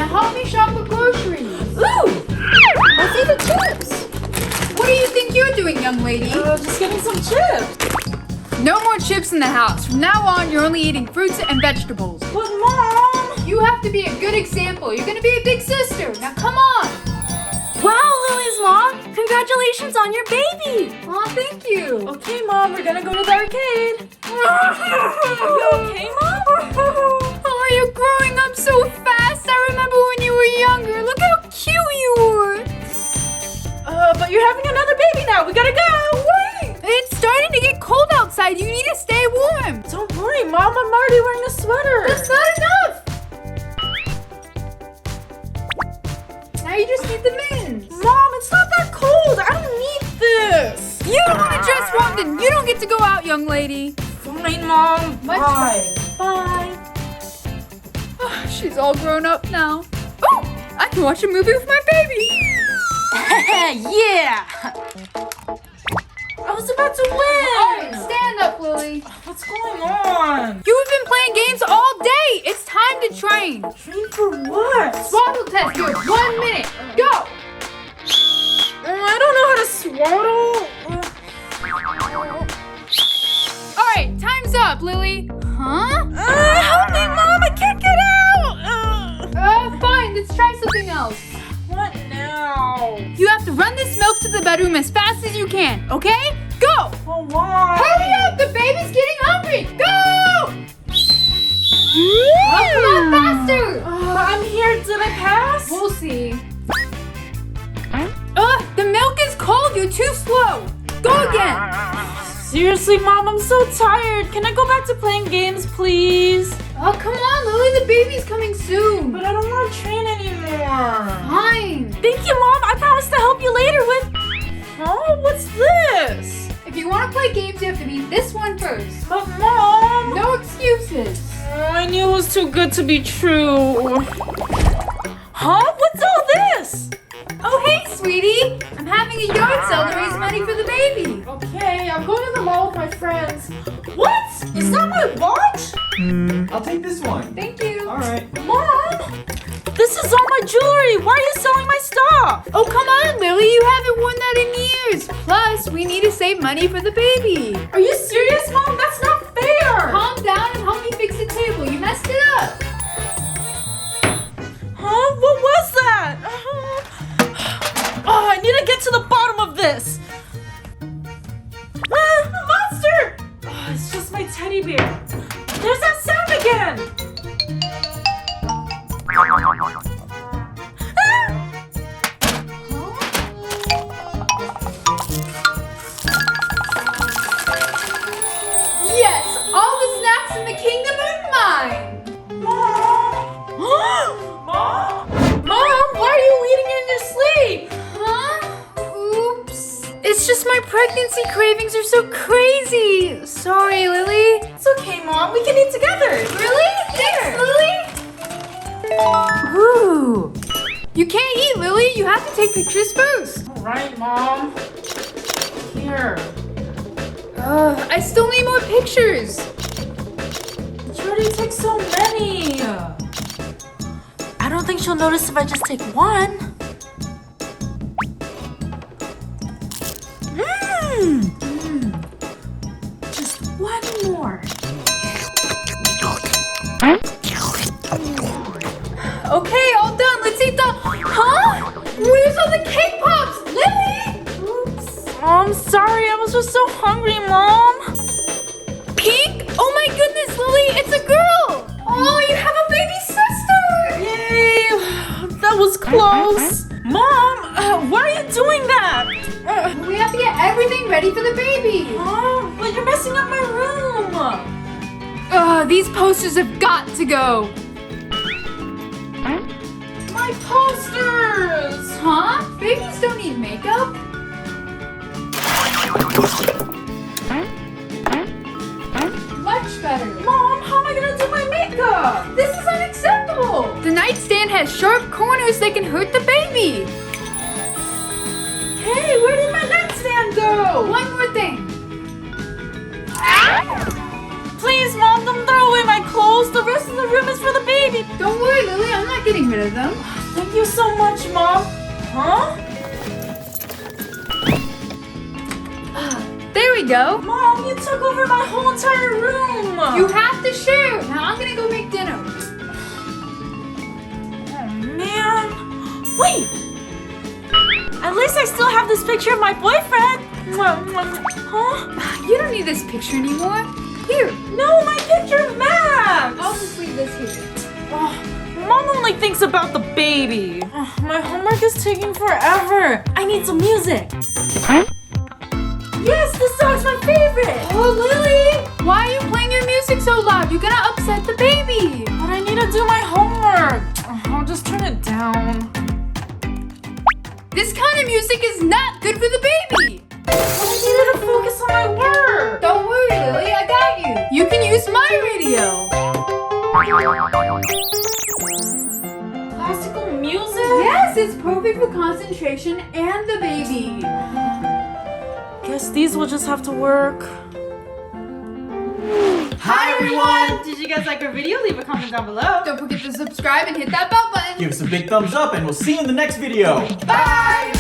help me shop for groceries. Ooh! Let's eat the chips. What do you think you're doing, young lady? Just getting some chips. No more chips in the house. From now on, you're only eating fruits and vegetables. But Mom! You have to be a good example. You're gonna be a big sister. Now come on. Wow, Lily's mom! Congratulations on your baby! Aw, thank you. Okay, Mom, we're gonna go to the arcade. You okay, Mom? Oh, you're growing up so fast. I remember when you were younger. Look how cute you were. But you're having another baby now. We gotta go. Wait, it's starting to get cold outside. You need to stay warm. Don't worry, Mom. I'm already wearing a sweater. That's not enough. Now you just need the mittens. Mom, it's not that cold. I don't need this. You don't want to dress warm, then you don't get to go out, young lady. Fine, Mom. Bye. Bye. She's all grown up now. Oh, I can watch a movie with my baby. Yeah! I was about to win! Alright, stand up, Lily. What's going on? You've been playing games all day. It's time to train. Train for what? Swaddle test, you have 1 minute. Go! I don't know how to swaddle. Alright, time's up, Lily. Huh? Help me, Mom! I can't get out! Fine, let's try something else. What now? You have to run this milk to the bedroom as fast as you can, okay? Go! Oh, why? Hurry up! The baby's getting hungry! Go! Oh, come on, faster! I'm here. Did I pass? We'll see. The milk is cold. You're too slow. Go again. Seriously, Mom, I'm so tired. Can I go back to playing games, please? Oh, come on, Lily. The baby's coming soon. But I don't want to train anymore. Fine. Thank you, Mom. I promise to help you later with... Oh, what's this? If you want to play games, you have to beat this one first. But, Mom... No excuses. I knew it was too good to be true. Huh? What's all this? Oh, hey, sweetie. I'm having a yard sale to raise money for the baby. Okay, I'm going to the mall with my friends. What? Is that my watch? I'll take this one. Thank you. All right. Mom! This is all my jewelry. Why are you selling my stuff? Oh, come on, Lily. You haven't worn that in years. Plus, we need to save money for the baby. Are you serious, Mom? That's not fair. Calm down and help me fix the table. You messed it up. Huh? What was that? Oh, I need to get to the bottom of this. A monster! Oh, it's just my teddy bear. There's that sound again. Yes, all the snacks in the kingdom are mine. Mom, why are you eating in your sleep? Huh? Oops. It's just my pregnancy cravings are so crazy. Sorry, Lily. It's okay, Mom. We can eat together. Really? Thanks, Lily. Ooh. You can't eat, Lily. You have to take pictures first. All right, Mom. Here. I still need more pictures. You already took so many. I don't think she'll notice if I just take one. Just one more. Okay, all done. Let's eat the... Huh? Where's all the cake pops? Lily? Oops. Oh, I'm sorry. I was just so hungry, Mom. Pink? Oh my goodness, Lily. It's a girl. Oh, you have a baby sister. Yay. That was close. Mom, why are you doing that? We have to get everything ready for the baby. Mom, but you're messing up my room. These posters have got to go. My posters. Huh? Babies don't need makeup. Much better. Mom, how am I gonna do my makeup? This is unacceptable. The nightstand has sharp corners that can hurt the baby. Hey, where did my nightstand go? One more thing. Please, Mom, don't throw away my clothes. The rest of the room is for the baby. keep... Don't worry, Lily, I'm not getting rid of them. Thank you so much, Mom. Huh? There we go. Mom, you took over my whole entire room. You have to share. Now I'm gonna go make dinner. Oh, man. Wait. At least I still have this picture of my boyfriend. Huh? You don't need this picture anymore. Here, No, my picture of Max. I'll just leave this here. Oh, Mom only thinks about the baby. Oh, my homework is taking forever. I need some music. Yes, this song's my favorite. Oh, Lily, why are you playing your music so loud? You're gonna upset the baby. But I need to do my homework. I'll just turn it down. This kind of music is not good for the baby. But I needed to focus on my work. Don't worry, Lily, I got you. You can use my radio. Classical music? Yes, it's perfect for concentration and the baby. Guess these will just have to work. Hi everyone! Did you guys like our video? Leave a comment down below. Don't forget to subscribe and hit that bell button. Give us a big thumbs up and we'll see you in the next video. Bye!